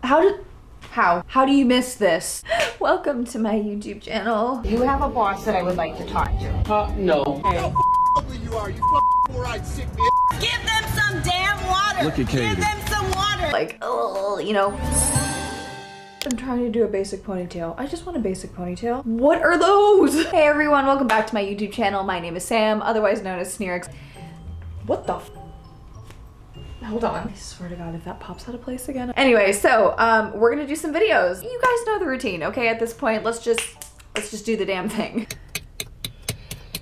How do you miss this? Welcome to my YouTube channel. You have a boss that I would like to talk to. No. Okay. Ugly you are, you four-eyed sick bitch. Give them some damn water. Look at Katie. Give them some water. Like, oh, you know. I'm trying to do a basic ponytail. I just want a basic ponytail. What are those? Hey everyone, welcome back to my YouTube channel. My name is Sam, otherwise known as snerixx. What the f? Hold on. I swear to God, if that pops out of place again. Anyway, so we're gonna do some videos. You guys know the routine, okay? At this point, let's just do the damn thing.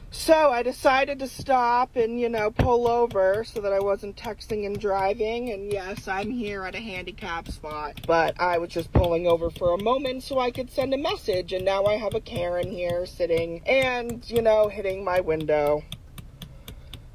So I decided to stop and, you know, pull over so that I wasn't texting and driving. And yes, I'm here at a handicap spot, but I was just pulling over for a moment so I could send a message. And now I have a Karen here sitting and, you know, hitting my window.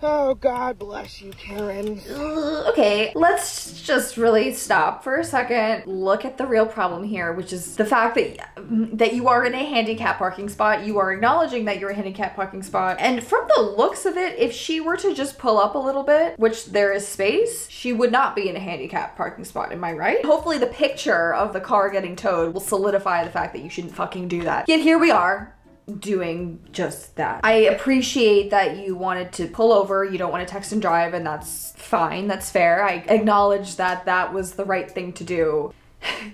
Oh, God bless you, Karen. Okay, let's just really stop for a second. Look at the real problem here, which is the fact that you are in a handicap parking spot. You are acknowledging that you're a handicap parking spot. And from the looks of it, if she were to just pull up a little bit, which there is space, she would not be in a handicap parking spot. Am I right? Hopefully the picture of the car getting towed will solidify the fact that you shouldn't fucking do that. Yet here we are, doing just that. I appreciate that you wanted to pull over, you don't want to text and drive, and that's fine, that's fair. I acknowledge that that was the right thing to do.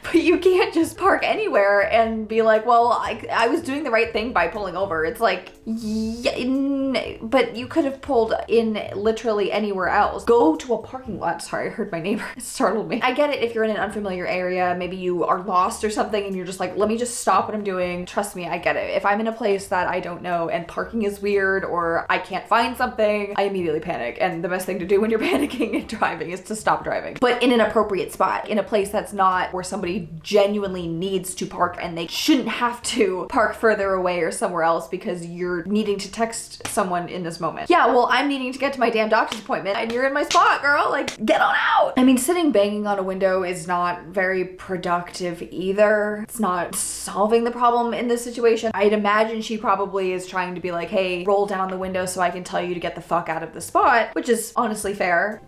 But you can't just park anywhere and be like, well, I was doing the right thing by pulling over. It's like, yeah, but you could have pulled in literally anywhere else. Go to a parking lot. Sorry, I heard my neighbor. It startled me. I get it if you're in an unfamiliar area, maybe you are lost or something and you're just like, let me just stop what I'm doing. Trust me, I get it. If I'm in a place that I don't know and parking is weird or I can't find something, I immediately panic. And the best thing to do when you're panicking and driving is to stop driving. But in an appropriate spot, in a place that's not where somebody genuinely needs to park and they shouldn't have to park further away or somewhere else because you're needing to text someone in this moment. Yeah, well, I'm needing to get to my damn doctor's appointment and you're in my spot, girl. Like, get on out. I mean, sitting banging on a window is not very productive either. It's not solving the problem in this situation. I'd imagine she probably is trying to be like, hey, roll down the window so I can tell you to get the fuck out of the spot, which is honestly fair.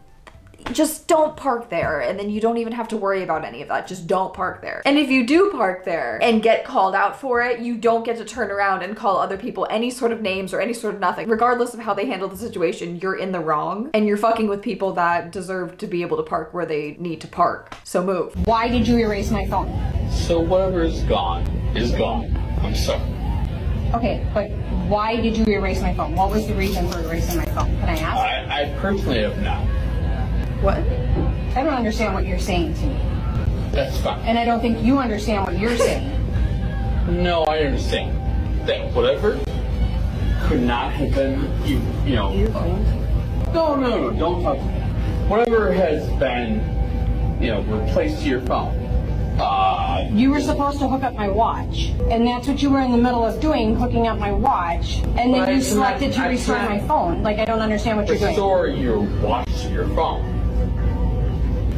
Just don't park there and then you don't even have to worry about any of that. Just don't park there. And if you do park there and get called out for it, you don't get to turn around and call other people any sort of names or any sort of nothing. Regardless of how they handle the situation, you're in the wrong and you're fucking with people that deserve to be able to park where they need to park. So move. Why did you erase my phone? So whatever is gone is gone. I'm sorry. Okay, but why did you erase my phone? What was the reason for erasing my phone? Can I ask? I personally have not. What? I don't understand what you're saying to me. That's fine. And I don't think you understand what you're saying. No, I understand that whatever could not have been, you know. No, don't talk to me. Whatever has been, you know, replaced to your phone. You were supposed to hook up my watch, and that's what you were in the middle of doing, hooking up my watch, and then you selected to restore my phone. Like, I don't understand what you're doing. Restore your watch to your phone.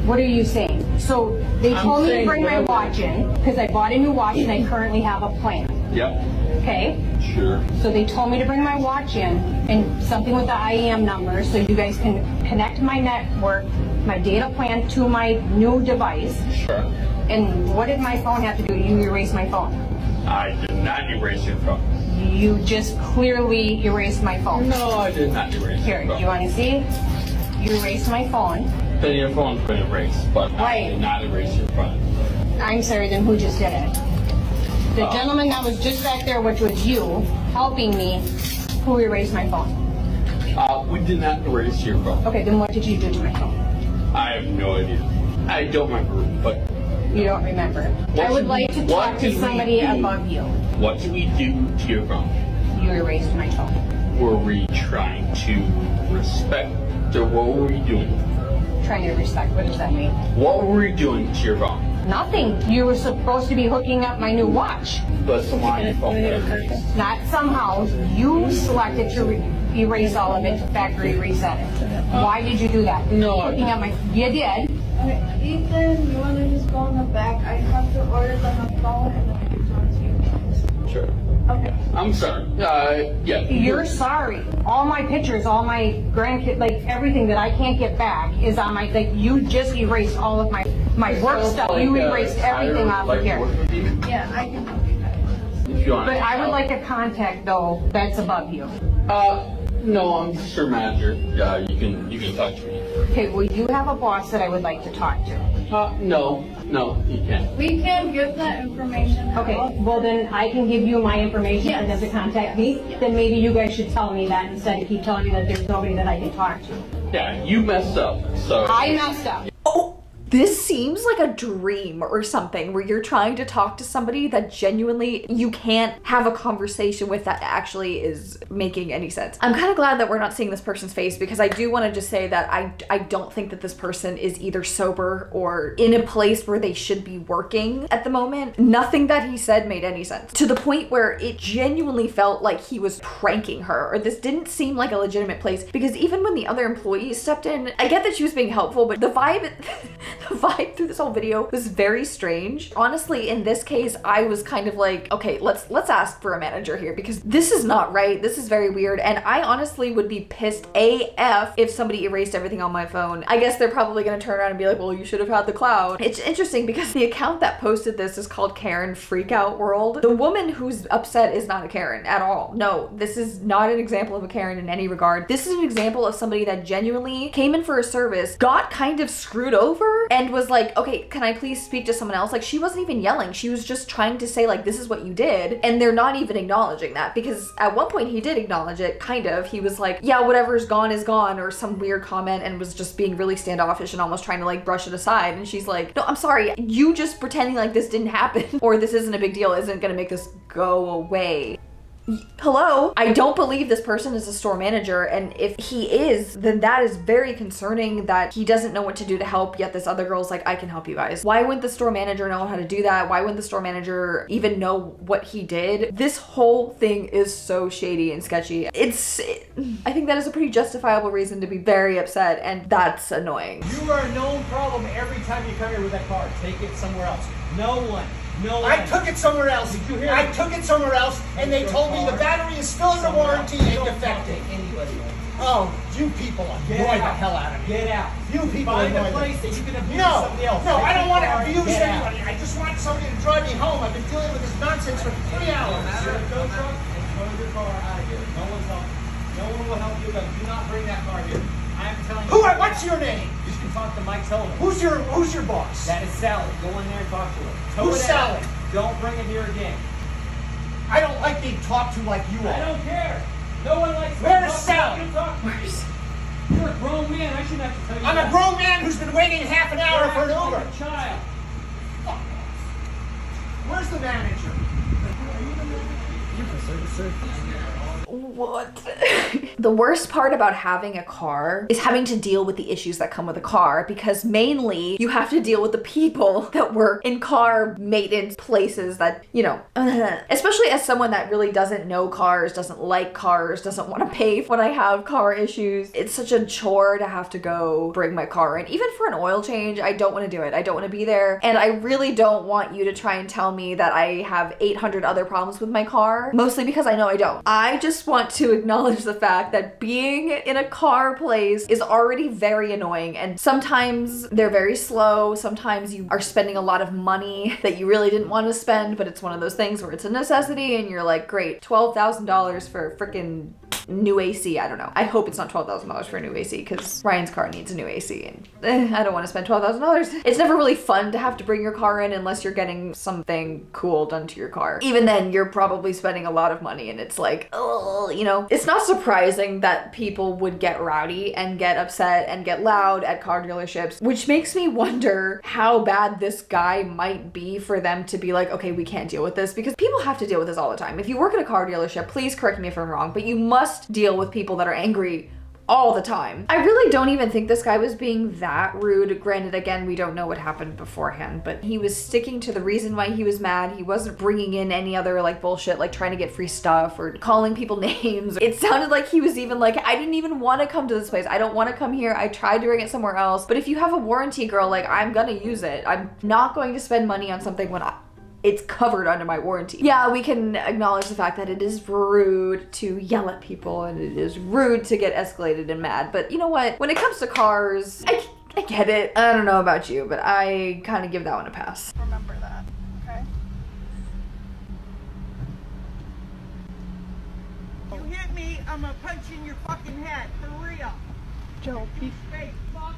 What are you saying? So they told me to bring my watch in because I bought a new watch and I currently have a plan. Yep. Okay? Sure. So they told me to bring my watch in and something with the IEM number so you guys can connect my network, my data plan to my new device. Sure. And what did my phone have to do? You erased my phone. I did not erase your phone. You just clearly erased my phone. No, I did not erase Here, your phone. do you want to see? You erased my phone. Then your phone's been erased, but I did not erase your phone. I'm sorry, then who just did it? The gentleman that was just back there, which was you, helping me, who erased my phone? We did not erase your phone. Okay, then what did you do to my phone? I have no idea. I don't remember, but... You don't remember. I would like to talk to somebody above you. What did we do to your phone? You erased my phone. Were we trying to respect, or what were we doing? Trying to respect, what does that mean? What were we doing to your phone? Nothing. You were supposed to be hooking up my new watch. But somehow your phone got erased. Not somehow. You selected to erase all of it, to factory reset it. Why did you do that? No, hooking up my... You did. Okay, Ethan, you want to just go in the back? I have to order them a phone and then I can talk to you. Sure. Okay. I'm sorry. Yeah. You're sorry. All my pictures, all my grandkids, like everything that I can't get back is on my, like, you just erased all of my My work stuff, you erased everything off of here. Yeah, I can help you guys. If you want. But I would like a contact though that's above you. No, I'm the store manager. You can talk to me. Okay, well you have a boss that I would like to talk to. No, you can't. We can give that information out. Okay, well then I can give you my information and then to contact me. Then maybe you guys should tell me that instead of keep telling me that there's nobody that I can talk to. Yeah, you messed up, so. I messed up. Oh, this seems like a dream or something where you're trying to talk to somebody that genuinely you can't have a conversation with that actually is making any sense. I'm kind of glad that we're not seeing this person's face because I do want to just say that I don't think that this person is either sober or in a place where they should be working at the moment. Nothing that he said made any sense to the point where it genuinely felt like he was pranking her, or this didn't seem like a legitimate place, because even when the other employees stepped in, I get that she was being helpful, but the vibe through this whole video was very strange. Honestly, in this case, I was kind of like, okay, let's ask for a manager here because this is not right. This is very weird. And I honestly would be pissed AF if somebody erased everything on my phone. I guess they're probably gonna turn around and be like, well, you should have had the cloud. It's interesting because the account that posted this is called Karen Freakout World. The woman who's upset is not a Karen at all. No, this is not an example of a Karen in any regard. This is an example of somebody that genuinely came in for a service, got kind of screwed over, and was like, okay, can I please speak to someone else? Like, she wasn't even yelling. She was just trying to say like, this is what you did. And they're not even acknowledging that, because at one point he did acknowledge it, kind of. He was like, yeah, whatever's gone is gone, or some weird comment, and was just being really standoffish and almost trying to like brush it aside. And she's like, no, I'm sorry. You just pretending like this didn't happen or this isn't a big deal isn't gonna make this go away. Hello? I don't believe this person is a store manager, and if he is, then that is very concerning that he doesn't know what to do to help, yet this other girl's like, I can help you guys. Why wouldn't the store manager know how to do that? Why wouldn't the store manager even know what he did? This whole thing is so shady and sketchy. I think that is a pretty justifiable reason to be very upset, and that's annoying. You are a known problem every time you come here with that car. Take it somewhere else. No one. I took it somewhere else. Did you hear I me? took it somewhere else, and they told me the battery is still under warranty and defective. Oh, you people annoy the hell out of me. Get out. You people Find annoy a place me. that you can abuse No, somebody else. no, I don't want to Get abuse out. anybody. I just want somebody to drive me home. I've been dealing with this nonsense for 3 hours. Matter of tow truck and tow your car out of here. No one's helping. No one will help you, but do not bring that car here. I'm telling you. What's your name? You can talk to Mike Sullivan. Who's your boss? That is Sally. Go in there and talk to her. Tow Who's it out. Sally? Don't bring it here again. I don't like being talked to like you I are. don't care. No one likes me. Where's Sally? You're a grown man. I shouldn't have to tell you I'm that. a grown man who's been waiting half an hour for an You're Uber. acting like a child. Where's the manager? What? The worst part about having a car is having to deal with the issues that come with a car, because mainly you have to deal with the people that work in car maintenance places that, you know, especially as someone that really doesn't know cars, doesn't like cars, doesn't want to pay when I have car issues. It's such a chore to have to go bring my car in. Even for an oil change, I don't want to do it. I don't want to be there. And I really don't want you to try and tell me that I have 800 other problems with my car, mostly because I know I don't. I just want to acknowledge the fact that being in a car place is already very annoying, and sometimes they're very slow. Sometimes you are spending a lot of money that you really didn't want to spend, but it's one of those things where it's a necessity and you're like, great, $12,000 for a freaking new AC. I don't know. I hope it's not $12,000 for a new AC, because Ryan's car needs a new AC, and I don't want to spend $12,000. It's never really fun to have to bring your car in unless you're getting something cool done to your car. Even then, you're probably spending a lot of money, and it's like, oh, you know. It's not surprising that people would get rowdy and get upset and get loud at car dealerships, which makes me wonder how bad this guy might be for them to be like, okay, we can't deal with this, because people have to deal with this all the time. If you work at a car dealership, please correct me if I'm wrong, but you must deal with people that are angry all the time. I really don't even think this guy was being that rude. Granted, again, we don't know what happened beforehand, but he was sticking to the reason why he was mad. He wasn't bringing in any other like bullshit, like trying to get free stuff or calling people names. It sounded like he was even like, I didn't even want to come to this place. I don't want to come here. I tried to bring it somewhere else. But if you have a warranty, girl, like, I'm gonna use it. I'm not going to spend money on something when it's covered under my warranty. Yeah, we can acknowledge the fact that it is rude to yell at people, and it is rude to get escalated and mad, but you know what? When it comes to cars, I get it. I don't know about you, but I kind of give that one a pass. Remember that, okay? You hit me, I'm gonna punch you in your fucking head, for real. Joe, peace. Hey, fuck.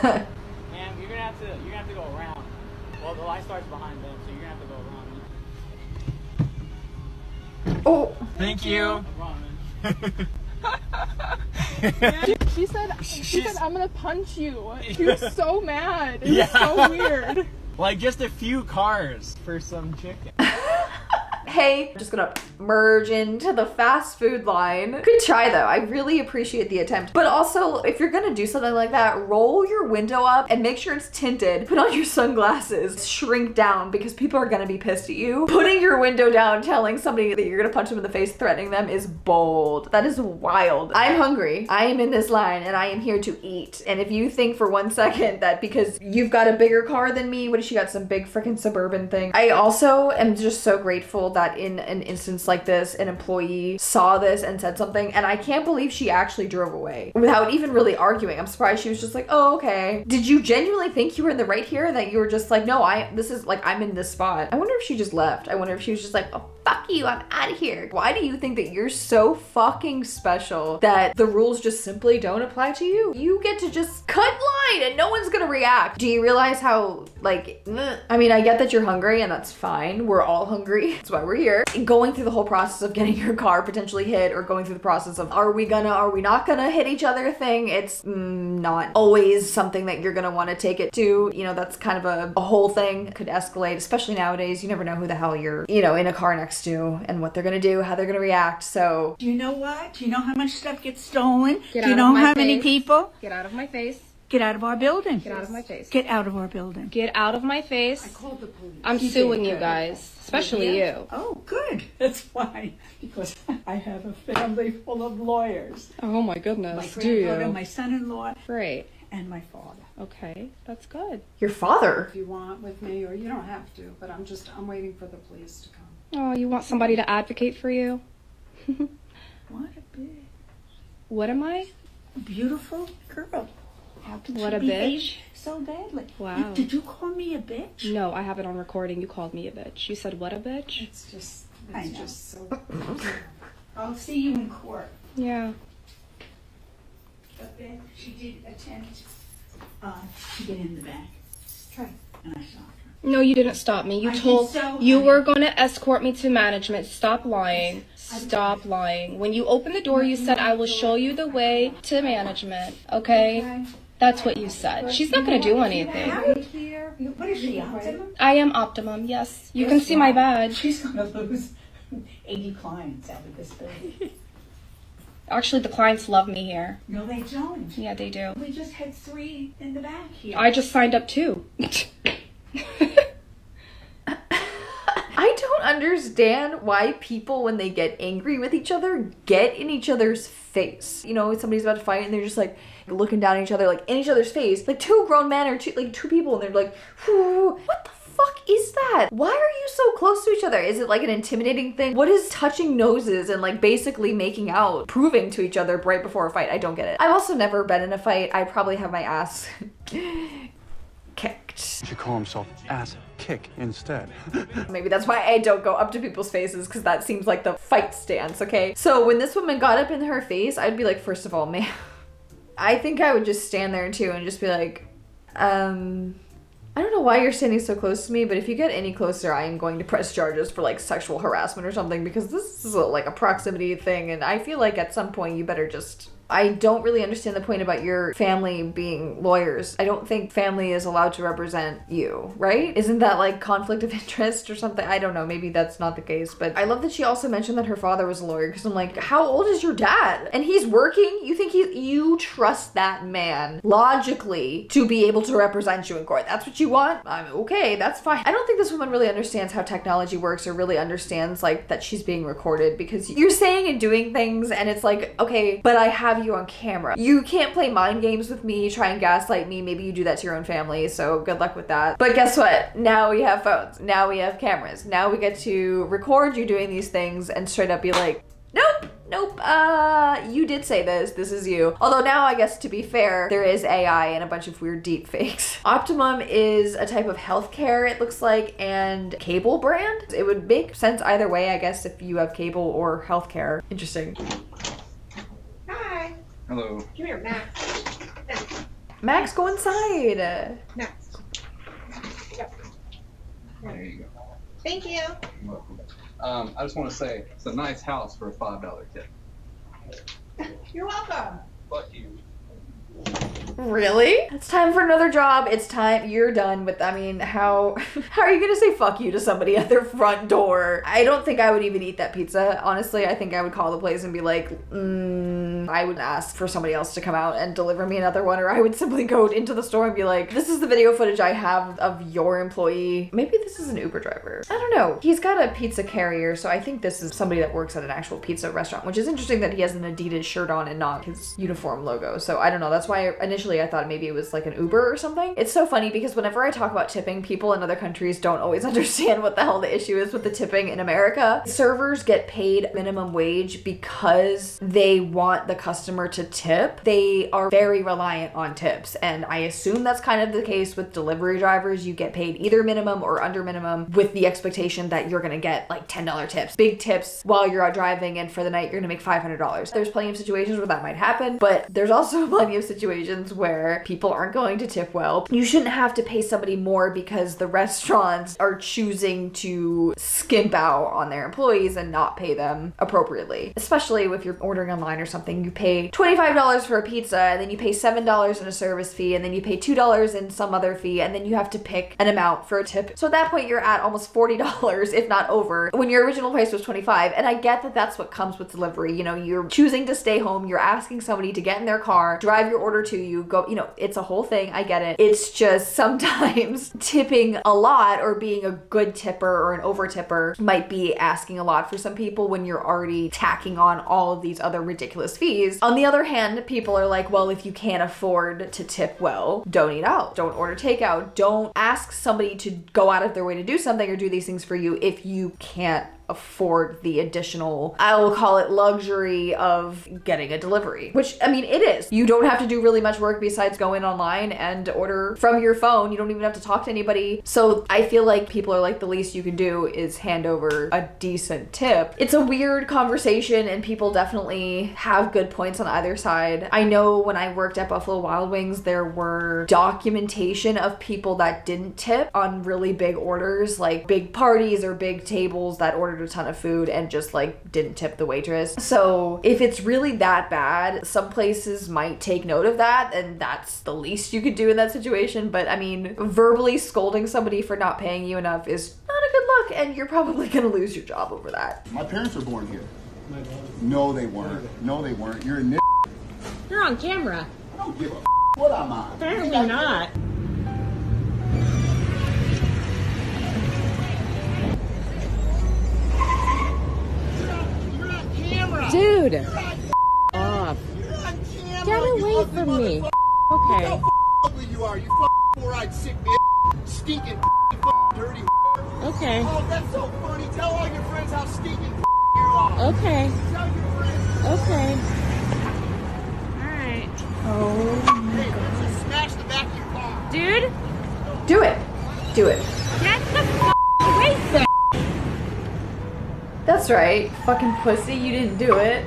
And you're gonna have to go around. Well, the light starts behind them, so you're gonna have to go around. Oh. Thank you. She said I'm gonna punch you. She was so mad. It was so weird. Like just a few cars for some chicken. Hey, I'm just gonna merge into the fast food line. Good try though. I really appreciate the attempt. But also, if you're gonna do something like that, roll your window up and make sure it's tinted. Put on your sunglasses, shrink down because people are gonna be pissed at you. Putting your window down, telling somebody that you're gonna punch them in the face, threatening them is bold. That is wild. I'm hungry. I am in this line and I am here to eat. And if you think for 1 second that because you've got a bigger car than me, what does she got, some big freaking Suburban thing? I also am just so grateful that in an instance like this, an employee saw this and said something, and I can't believe she actually drove away without even really arguing. I'm surprised she was just like, oh, okay. Did you genuinely think you were in the right here? That you were just like, no, this is like, I'm in this spot. I wonder if she just left. I wonder if she was just like, oh, fuck you, I'm out of here. Why do you think that you're so fucking special that the rules just simply don't apply to you? You get to just cut line and no one's gonna react. Do you realize how, like, I mean, I get that you're hungry and that's fine. We're all hungry. That's why we're here. Going through the whole process of getting your car potentially hit or going through the process of are we not gonna hit each other thing, it's not always something that you're gonna want to take it to. You know, that's kind of a whole thing. It could escalate, especially nowadays. You never know who the hell you're, you know, in a car next to and what they're gonna do, how they're gonna react. So Do you know what? Do you know how much stuff gets stolen? Get Do you out know of my how many face. people? Get out of my face. Get out of our building. Get out of my face. Get out of our building. Get out of my face. I called the police. I'm suing you guys, especially you. Oh, good. That's why. Because I have a family full of lawyers. Oh my My goodness, do grandmother, you? my son-in-law, Great. and my father. Okay, that's good. your father. If you want with me, or you don't have to, but I'm waiting for the police to come. Oh, you want somebody to advocate for you? What a bitch. What am I? Beautiful girl. How could What she a behave bitch. so badly? Wow. Did you call me a bitch? No, I have it on recording. You called me a bitch. You said what a bitch? It's just so. I'll see you in court. Yeah. But then she did attempt to get in the back. Try. And I shot her. No, you didn't stop me. You I did told so, you honey. were going to escort me to management. Stop lying. Stop lying. When you opened the door, you said, I will show you the way to management. Okay? That's what you said. She's not going to do anything. What is she, Optimum? I am Optimum, yes. You can see my badge. She's going to lose 80 clients out of this building. Actually, the clients love me here. No, they don't. Yeah, they do. We just had 3 in the back here. I just signed up too. I don't understand why people, when they get angry with each other, get in each other's face. You know, somebody's about to fight and they're just like looking down at each other, like in each other's face. Like two grown men or two people, and they're like, what the fuck is that? Why are you so close to each other? Is it like an intimidating thing? What is touching noses and like basically making out, proving to each other right before a fight? I don't get it. I've also never been in a fight. I probably have my ass kicked. Should call himself ass kick instead. Maybe that's why I don't go up to people's faces, because that seems like the fight stance, okay? So when this woman got up in her face, I'd be like, first of all, man, I think I would just stand there too and just be like, I don't know why you're standing so close to me, but if you get any closer, I am going to press charges for like sexual harassment or something, because this is like a proximity thing, and I feel like at some point you better just... I don't really understand the point about your family being lawyers. I don't think family is allowed to represent you, right? Isn't that like conflict of interest or something? I don't know, maybe that's not the case, but I love that she also mentioned that her father was a lawyer, because I'm like, how old is your dad? And he's working? You think you trust that man logically to be able to represent you in court? That's what you want? I'm okay, that's fine. I don't think this woman really understands how technology works, or really understands like that she's being recorded, because you're saying and doing things and it's like, okay, but I have have you on camera. You can't play mind games with me, try and gaslight me. Maybe you do that to your own family, so good luck with that. But guess what? Now we have phones. Now we have cameras. Now we get to record you doing these things and straight up be like, nope, nope, you did say this is you. Although now, I guess to be fair, there is AI and a bunch of weird deep fakes. Optimum is a type of healthcare, it looks like, and cable brand. It would make sense either way, I guess, if you have cable or healthcare. Interesting. Hi. Hello. Come here, Max. Max, go inside. Max. Yep. There you go. Thank you. You're welcome. I just want to say, it's a nice house for a $5 tip. You're welcome. Fuck you. Really? It's time for another job. It's time. You're done with, I mean, how are you gonna say fuck you to somebody at their front door? I don't think I would even eat that pizza. Honestly, I think I would call the place and be like, I would ask for somebody else to come out and deliver me another one, or I would simply go into the store and be like, this is the video footage I have of your employee. Maybe this is an Uber driver. I don't know. He's got a pizza carrier, so I think this is somebody that works at an actual pizza restaurant, which is interesting that he has an Adidas shirt on and not his uniform logo. So I don't know. That's why initially I thought maybe it was like an Uber or something. It's so funny because whenever I talk about tipping, people in other countries don't always understand what the hell the issue is with the tipping in America. Servers get paid minimum wage because they want the customer to tip. They are very reliant on tips, and I assume that's kind of the case with delivery drivers. You get paid either minimum or under minimum with the expectation that you're gonna get like $10 tips, big tips while you're out driving, and for the night you're gonna make $500. There's plenty of situations where that might happen, but there's also plenty of situations where people aren't going to tip well. You shouldn't have to pay somebody more because the restaurants are choosing to skimp out on their employees and not pay them appropriately. Especially if you're ordering online or something, you pay $25 for a pizza, and then you pay $7 in a service fee, and then you pay $2 in some other fee, and then you have to pick an amount for a tip. So at that point you're at almost $40, if not over, when your original price was $25. And I get that that's what comes with delivery. You know, you're choosing to stay home, you're asking somebody to get in their car, drive your order to you, go, you know, it's a whole thing. I get it. It's just sometimes tipping a lot or being a good tipper or an over tipper might be asking a lot for some people when you're already tacking on all of these other ridiculous fees. On the other hand, people are like, well, if you can't afford to tip well, don't eat out, don't order takeout, don't ask somebody to go out of their way to do something or do these things for you if you can't afford the additional, I will call it, luxury of getting a delivery, which, I mean, it is. You don't have to do really much work besides go in online and order from your phone. You don't even have to talk to anybody. So I feel like people are like, the least you can do is hand over a decent tip. It's a weird conversation, and people definitely have good points on either side. I know when I worked at Buffalo Wild Wings, there were documentation of people that didn't tip on really big orders, like big parties or big tables that ordered a ton of food and just like didn't tip the waitress. So if it's really that bad, some places might take note of that, and that's the least you could do in that situation. But I mean, verbally scolding somebody for not paying you enough is not a good look, and you're probably gonna lose your job over that. My parents were born here. No, they weren't. No, they weren't. You're a You're on camera. I don't give a what I'm on. Apparently not. Dude, off. Get away from me. Okay. How ugly you are, you four-eyed sick bitch. Stinking dirty. Okay. Oh, that's so funny. Tell all your friends how stinking you are. Okay. Tell your friends. Okay. Alright. Oh. Hey, let's just smash the back of your car. Dude? Do it. Do it. Get the away from me. That's right. Fucking pussy, you didn't do it.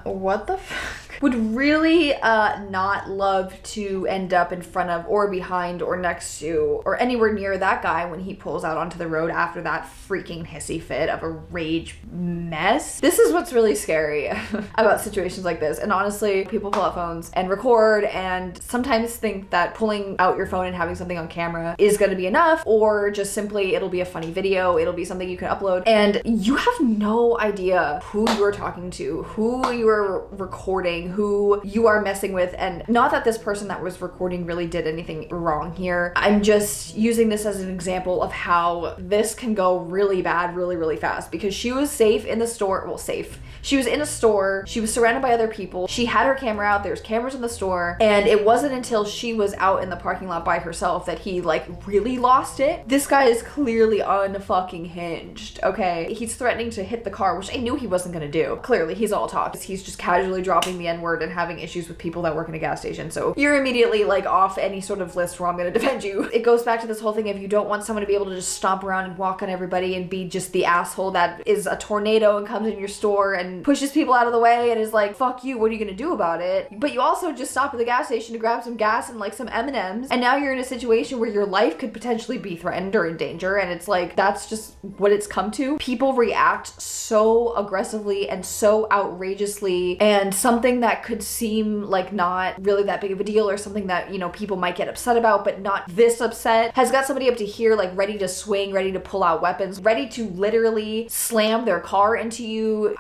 What the fuck? Would really not love to end up in front of or behind or next to or anywhere near that guy when he pulls out onto the road after that freaking hissy fit of a rage mess. This is what's really scary about situations like this. And honestly, people pull out phones and record and sometimes think that pulling out your phone and having something on camera is going to be enough, or just simply it'll be a funny video, it'll be something you can upload, and you have no idea who you're talking to, who you are recording, determining who you are messing with. And not that this person that was recording really did anything wrong here. I'm just using this as an example of how this can go really bad really, really fast, because she was safe in the store. Well, safe. She was in a store, she was surrounded by other people, she had her camera out, there's cameras in the store, and it wasn't until she was out in the parking lot by herself that he like really lost it. This guy is clearly unfucking hinged, okay? He's threatening to hit the car, which I knew he wasn't gonna do. Clearly, he's all talk. He's just casually dropping the N-word and having issues with people that work in a gas station, so you're immediately like off any sort of list where I'm gonna defend you. It goes back to this whole thing of you don't want someone to be able to just stomp around and walk on everybody and be just the asshole that is a tornado and comes in your store and pushes people out of the way and is like, fuck you, what are you gonna do about it? But you also just stopped at the gas station to grab some gas and like some M&Ms, and now you're in a situation where your life could potentially be threatened or in danger, and it's like, that's just what it's come to. People react so aggressively and so outrageously, and something that could seem like not really that big of a deal or something that, you know, people might get upset about but not this upset, has got somebody up to here like ready to swing, ready to pull out weapons, ready to literally slam their car into you.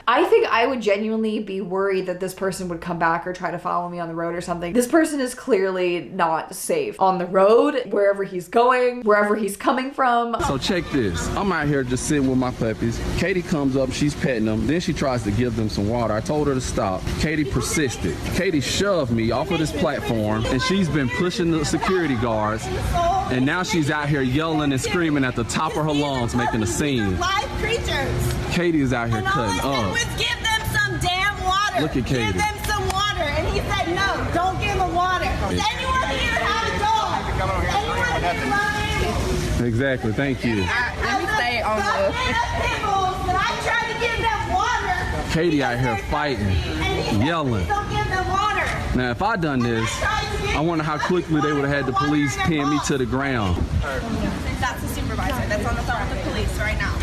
I think I would genuinely be worried that this person would come back or try to follow me on the road or something. This person is clearly not safe on the road, wherever he's going, wherever he's coming from. So check this. I'm out here just sitting with my puppies. Katie comes up, she's petting them. Then she tries to give them some water. I told her to stop. Katie persisted. Katie shoved me off of this platform, and she's been pushing the security guards. And now she's out here yelling and screaming at the top of her lungs, making a scene. Live creatures. Katie is out here cutting up. Give them some damn water. Look at Katie. Give them some water. And he said, no, don't give them water. Does anyone here have a dog? Anyone here love animals? Exactly, thank you. Let me stay on the I tried to give them water. Katie out here fighting, yelling. Don't give them water. Now, if I done this, I wonder how quickly they would have had the police pin me to the ground. That's the supervisor that's on the phone with the police right now.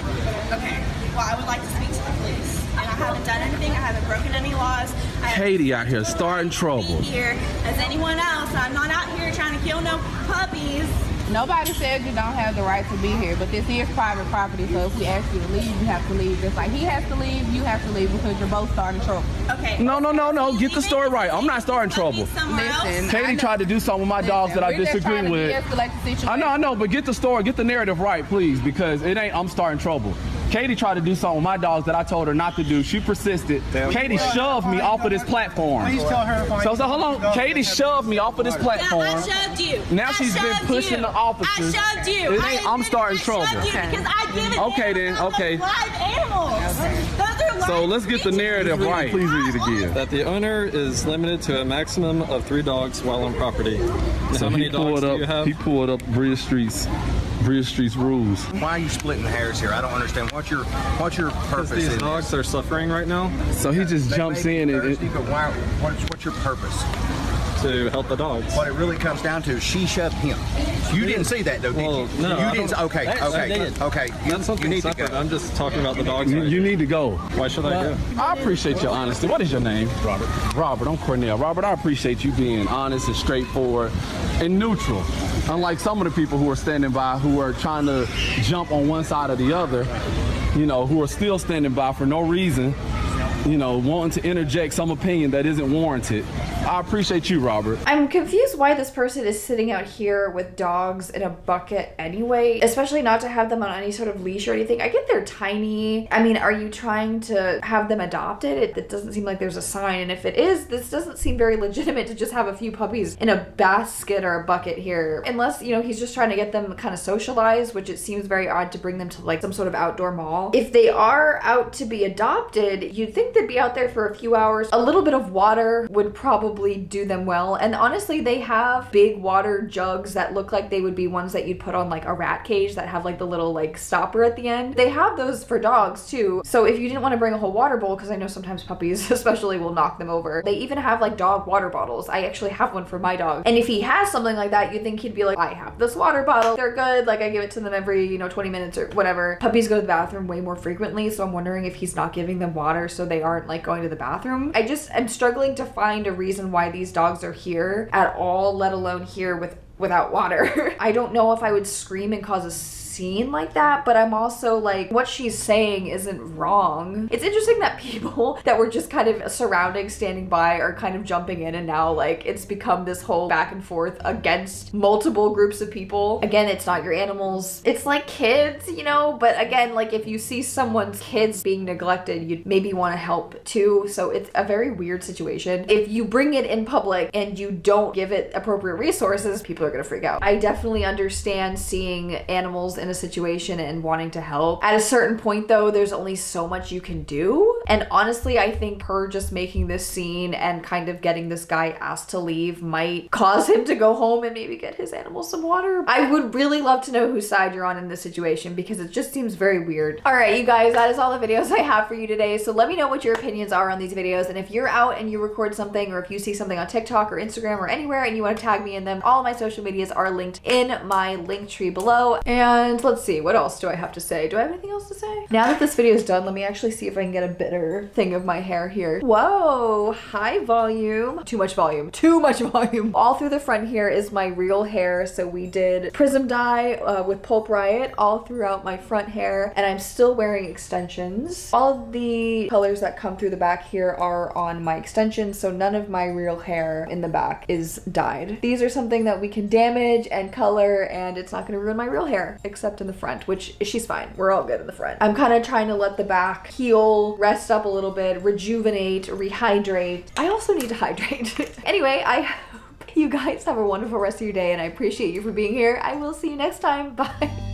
Okay, well, I would like to speak to the police. And I haven't done anything, I haven't broken any laws. Katie out here starting trouble. Here as anyone else. I'm not out here trying to kill no puppies. Nobody said you don't have the right to be here, but this is private property, so if we ask you to leave, you have to leave. Just like he has to leave, you have to leave because you're both starting trouble. Okay. No. Get the story right. I'm not starting trouble. Listen, Katie tried to do something with my dogs that I disagree with. I know, but get the story, get the narrative right, please, because it ain't I'm starting trouble. Katie tried to do something with my dogs that I told her not to do. She persisted. Katie shoved me off of this platform. Please tell her. So hold on. Katie shoved me off of this platform. I shoved you. Now she's been pushing the officers. I shoved you. It ain't, I'm starting trouble. Because I give it okay then. Okay. Live animals. Those are live So let's get the narrative right. Please read it again. That the owner is limited to a maximum of 3 dogs while on property. So how many dogs do you have? He pulled up Bridge Street's rules. Why are you splitting hairs here? I don't understand. What's your purpose? These dogs are suffering right now. So he just jumps in and what's your purpose? To help the dogs. What it really comes down to is she shoved him. You didn't see that though, did you? No, you didn't. Okay. That's something need separate. to go. I'm just talking about the dogs. You need to go. Why should I go? I appreciate your honesty. What is your name? Robert, I'm Cornell. Robert, I appreciate you being honest and straightforward and neutral. Unlike some of the people who are standing by who are trying to jump on one side or the other, you know, who are still standing by for no reason, you know, wanting to interject some opinion that isn't warranted. I appreciate you, Robert. I'm confused why this person is sitting out here with dogs in a bucket anyway, especially not to have them on any sort of leash or anything. I get they're tiny. I mean, are you trying to have them adopted? It doesn't seem like there's a sign, and if it is, this doesn't seem very legitimate to just have a few puppies in a basket or a bucket here. Unless, you know, he's just trying to get them kind of socialized, which it seems very odd to bring them to like some sort of outdoor mall. If they are out to be adopted, you'd think they'd be out there for a few hours. A little bit of water would probably do them well, and honestly they have big water jugs that look like they would be ones that you'd put on like a rat cage that have like the little like stopper at the end. They have those for dogs too, so if you didn't want to bring a whole water bowl, because I know sometimes puppies especially will knock them over, they even have like dog water bottles. I actually have one for my dog, and if he has something like that, you'd think he'd be like, I have this water bottle, they're good, like I give it to them every, you know, 20 minutes or whatever. Puppies go to the bathroom way more frequently, so I'm wondering if he's not giving them water so they aren't like going to the bathroom. I just am struggling to find a reason why these dogs are here at all, let alone here without water. I don't know if I would scream and cause a scene like that, but I'm also like, what she's saying isn't wrong. It's interesting that people that were just kind of surrounding, standing by, are kind of jumping in, and now like it's become this whole back and forth against multiple groups of people. Again, it's not your animals. It's like kids, you know, but again, like if you see someone's kids being neglected, you'd maybe want to help too. So it's a very weird situation. If you bring it in public and you don't give it appropriate resources, people are gonna freak out. I definitely understand seeing animals in a situation and wanting to help. At a certain point though, there's only so much you can do. And honestly, I think her just making this scene and kind of getting this guy asked to leave might cause him to go home and maybe get his animals some water. I would really love to know whose side you're on in this situation because it just seems very weird. All right, you guys, that is all the videos I have for you today. So let me know what your opinions are on these videos. And if you're out and you record something, or if you see something on TikTok or Instagram or anywhere and you want to tag me in them, all of my social medias are linked in my link tree below. And let's see, what else do I have to say? Do I have anything else to say? Now that this video is done, let me actually see if I can get a better thing of my hair here. Whoa, high volume. Too much volume, too much volume. All through the front here is my real hair. So we did Prism dye with Pulp Riot all throughout my front hair, and I'm still wearing extensions. All of the colors that come through the back here are on my extensions, so none of my real hair in the back is dyed. These are something that we can damage and color, and it's not gonna ruin my real hair, except in the front, which she's fine. We're all good in the front. I'm kind of trying to let the back heal, rest up a little bit, rejuvenate, rehydrate. I also need to hydrate. Anyway, I hope you guys have a wonderful rest of your day, and I appreciate you for being here. I will see you next time. Bye.